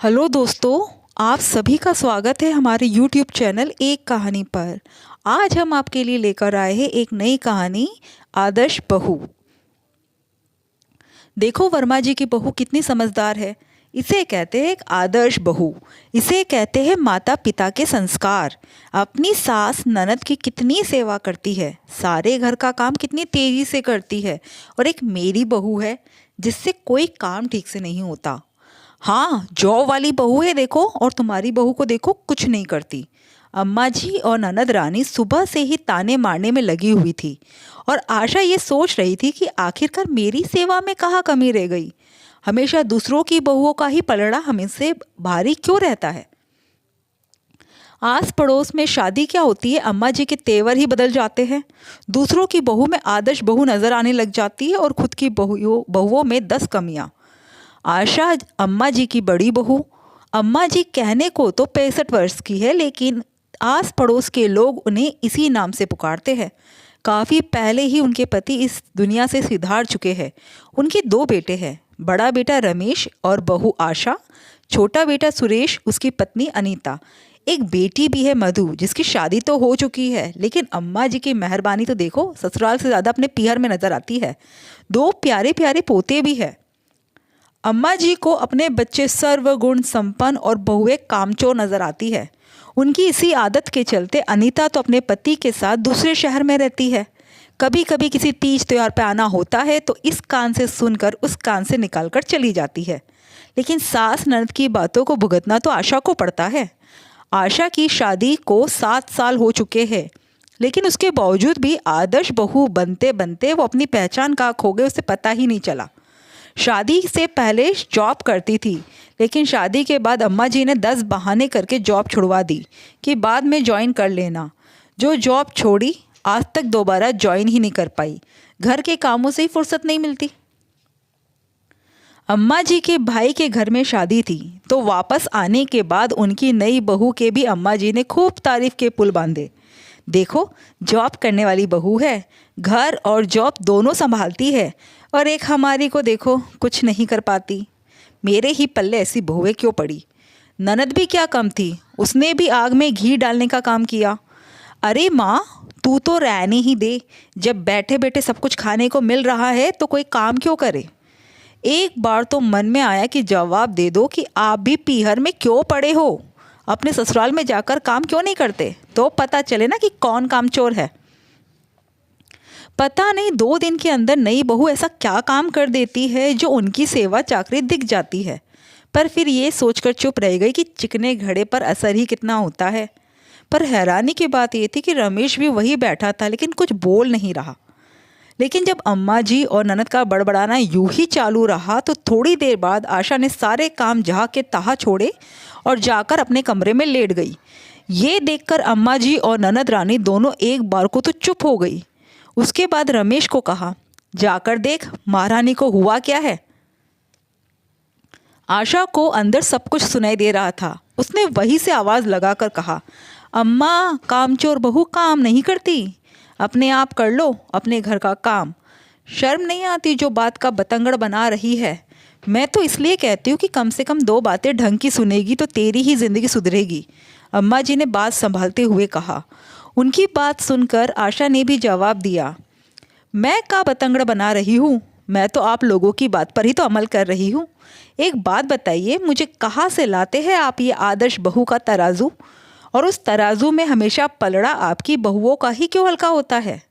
Hello दोस्तों, आप सभी का स्वागत है हमारे YouTube चैनल एक कहानी पर। आज हम आपके लिए लेकर आए हैं एक नई कहानी, आदर्श बहू। देखो वर्मा जी की बहू कितनी समझदार है। इसे कहते हैं एक आदर्श बहू। इसे कहते हैं माता पिता के संस्कार। अपनी सास ननद की कितनी सेवा करती है, सारे घर का काम कितनी तेजी से करती है। और एक मेरी बहू है जिससे कोई काम ठीक से नहीं होता। हाँ, जॉब वाली बहू है देखो, और तुम्हारी बहू को देखो कुछ नहीं करती। अम्मा जी और ननद रानी सुबह से ही ताने मारने में लगी हुई थी और आशा ये सोच रही थी कि आखिरकार मेरी सेवा में कहाँ कमी रह गई। हमेशा दूसरों की बहुओं का ही पलड़ा हमसे भारी क्यों रहता है। आस पड़ोस में शादी क्या होती है, अम्मा जी के तेवर ही बदल जाते हैं। दूसरों की बहू में आदर्श बहू नजर आने लग जाती है और खुद की बहुओं में 10 कमियां। आशा अम्मा जी की बड़ी बहू। अम्मा जी कहने को तो 65 वर्ष की है, लेकिन आस पड़ोस के लोग उन्हें इसी नाम से पुकारते हैं। काफ़ी पहले ही उनके पति इस दुनिया से सिधार चुके हैं। उनके 2 बेटे हैं, बड़ा बेटा रमेश और बहू आशा, छोटा बेटा सुरेश, उसकी पत्नी अनीता। एक बेटी भी है मधु, जिसकी शादी तो हो चुकी है, लेकिन अम्मा जी की मेहरबानी तो देखो, ससुराल से ज़्यादा अपने पीहर में नज़र आती है। 2 प्यारे प्यारे पोते भी हैं। अम्मा जी को अपने बच्चे सर्वगुण संपन्न और बहुएं कामचोर नजर आती है। उनकी इसी आदत के चलते अनीता तो अपने पति के साथ दूसरे शहर में रहती है। कभी कभी किसी तीज त्योहार पर आना होता है तो इस कान से सुनकर उस कान से निकाल कर चली जाती है। लेकिन सास ननद की बातों को भुगतना तो आशा को पड़ता है। आशा की शादी को 7 साल हो चुके हैं, लेकिन उसके बावजूद भी आदर्श बहू बनते बनते वो अपनी पहचान कहाँ खो गए उसे पता ही नहीं चला। शादी से पहले जॉब करती थी, लेकिन शादी के बाद अम्मा जी ने 10 बहाने करके जॉब छुड़वा दी कि बाद में ज्वाइन कर लेना। जो जॉब छोड़ी, आज तक दोबारा ज्वाइन ही नहीं कर पाई। घर के कामों से ही फुर्सत नहीं मिलती। अम्मा जी के भाई के घर में शादी थी, तो वापस आने के बाद उनकी नई बहू के भी अम्मा जी ने खूब तारीफ के पुल बांधे। देखो, जॉब करने वाली बहू है, घर और जॉब दोनों संभालती है, और एक हमारी को देखो कुछ नहीं कर पाती। मेरे ही पल्ले ऐसी बहुएं क्यों पड़ी। ननद भी क्या कम थी, उसने भी आग में घी डालने का काम किया। अरे माँ, तू तो रहने ही दे। जब बैठे बैठे सब कुछ खाने को मिल रहा है तो कोई काम क्यों करे। एक बार तो मन में आया कि जवाब दे दो कि आप भी पीहर में क्यों पड़े हो, अपने ससुराल में जाकर काम क्यों नहीं करते, तो पता चले ना कि कौन कामचोर है। पता नहीं 2 दिन के अंदर नई बहू ऐसा क्या काम कर देती है जो उनकी सेवा चाकरी दिख जाती है। पर फिर ये सोचकर चुप रह गई कि चिकने घड़े पर असर ही कितना होता है। पर हैरानी की बात ये थी कि रमेश भी वही बैठा था, लेकिन कुछ बोल नहीं रहा। लेकिन जब अम्मा जी और ननद का बड़बड़ाना यूं ही चालू रहा तो थोड़ी देर बाद आशा ने सारे काम जहाँ के तहाँ छोड़े और जाकर अपने कमरे में लेट गई। ये देखकर अम्मा जी और ननद रानी दोनों एक बार को तो चुप हो गई। उसके बाद रमेश को कहा, जाकर देख महारानी को हुआ क्या है। आशा को अंदर सब कुछ सुनाई दे रहा था। उसने वहीं से आवाज़ लगाकर कहा, अम्मा, कामचोर बहू काम नहीं करती। अपने आप कर लो अपने घर का काम। शर्म नहीं आती जो बात का बतंगड़ बना रही है। मैं तो इसलिए कहती हूँ कि कम से कम 2 बातें ढंग की सुनेगी तो तेरी ही जिंदगी सुधरेगी। अम्मा जी ने बात संभालते हुए कहा। उनकी बात सुनकर आशा ने भी जवाब दिया, मैं का बतंगड़ बना रही हूँ, मैं तो आप लोगों की बात पर ही तो अमल कर रही हूँ। एक बात बताइए, मुझे कहाँ से लाते हैं आप ये आदर्श बहू का तराजू, और उस तराजू में हमेशा पलड़ा आपकी बहुओं का ही क्यों हल्का होता है।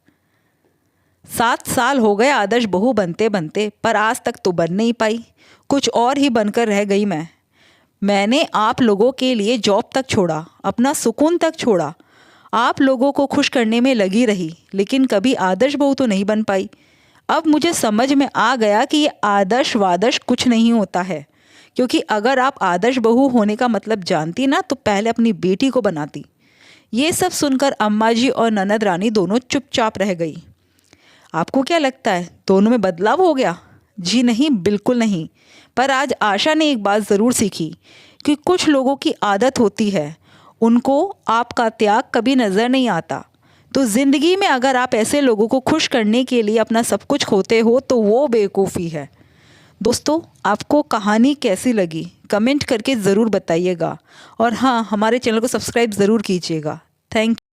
7 साल हो गए आदर्श बहू बनते बनते, पर आज तक तो बन नहीं पाई। कुछ और ही बनकर रह गई मैंने आप लोगों के लिए जॉब तक छोड़ा, अपना सुकून तक छोड़ा, आप लोगों को खुश करने में लगी रही, लेकिन कभी आदर्श बहू तो नहीं बन पाई। अब मुझे समझ में आ गया कि ये आदर्श वादर्श कुछ नहीं होता है, क्योंकि अगर आप आदर्श बहू होने का मतलब जानती ना तो पहले अपनी बेटी को बनाती। ये सब सुनकर अम्मा जी और ननद रानी दोनों चुपचाप रह गई। आपको क्या लगता है दोनों में बदलाव हो गया? जी नहीं, बिल्कुल नहीं। पर आज आशा ने एक बात ज़रूर सीखी कि कुछ लोगों की आदत होती है, उनको आपका त्याग कभी नज़र नहीं आता। तो ज़िंदगी में अगर आप ऐसे लोगों को खुश करने के लिए अपना सब कुछ खोते हो तो वो बेवकूफ़ी है। दोस्तों, आपको कहानी कैसी लगी कमेंट करके ज़रूर बताइएगा और हाँ, हमारे चैनल को सब्सक्राइब ज़रूर कीजिएगा। थैंक